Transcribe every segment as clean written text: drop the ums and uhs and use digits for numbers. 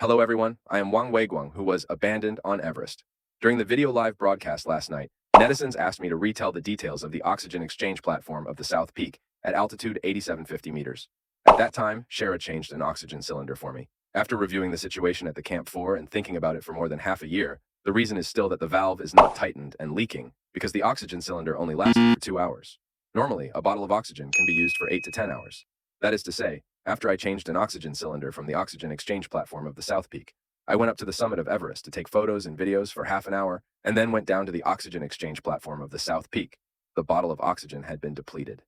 Hello everyone, I am Wang Weiguang, who was abandoned on Everest. During the video live broadcast last night, netizens asked me to retell the details of the oxygen exchange platform of the South Peak at altitude 8750 meters. At that time, Shera changed an oxygen cylinder for me. After reviewing the situation at the Camp 4 and thinking about it for more than half a year, the reason is still that the valve is not tightened and leaking because the oxygen cylinder only lasted for 2 hours. Normally, a bottle of oxygen can be used for 8 to 10 hours. That is to say, after I changed an oxygen cylinder from the oxygen exchange platform of the South Peak, I went up to the summit of Everest to take photos and videos for half an hour, and then went down to the oxygen exchange platform of the South Peak. The bottle of oxygen had been depleted.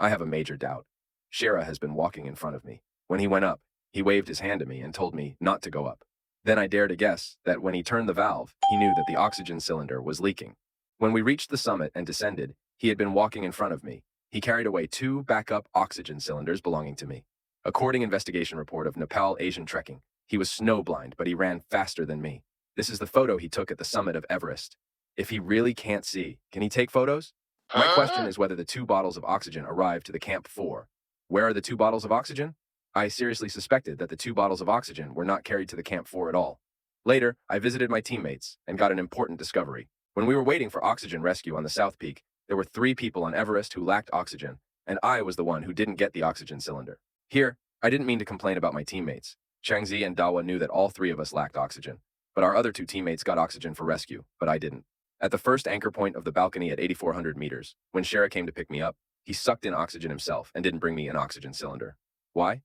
I have a major doubt. Shera has been walking in front of me. When he went up, he waved his hand at me and told me not to go up. Then I dare to guess that when he turned the valve, he knew that the oxygen cylinder was leaking. When we reached the summit and descended, he had been walking in front of me. He carried away 2 backup oxygen cylinders belonging to me. According investigation report of Nepal Asian trekking, he was snowblind, but he ran faster than me. This is the photo he took at the summit of Everest. If he really can't see, can he take photos? My question is whether the 2 bottles of oxygen arrived to the Camp 4. Where are the 2 bottles of oxygen? I seriously suspected that the 2 bottles of oxygen were not carried to the Camp 4 at all. Later, I visited my teammates and got an important discovery. When we were waiting for oxygen rescue on the South Peak, there were 3 people on Everest who lacked oxygen, and I was the one who didn't get the oxygen cylinder. Here, I didn't mean to complain about my teammates. Changzi and Dawa knew that all 3 of us lacked oxygen, but our other 2 teammates got oxygen for rescue, but I didn't. At the first anchor point of the balcony at 8,400 meters, when Shera came to pick me up, he sucked in oxygen himself and didn't bring me an oxygen cylinder. Why?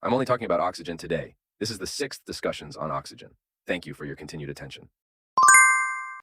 I'm only talking about oxygen today. This is the 6th discussions on oxygen. Thank you for your continued attention.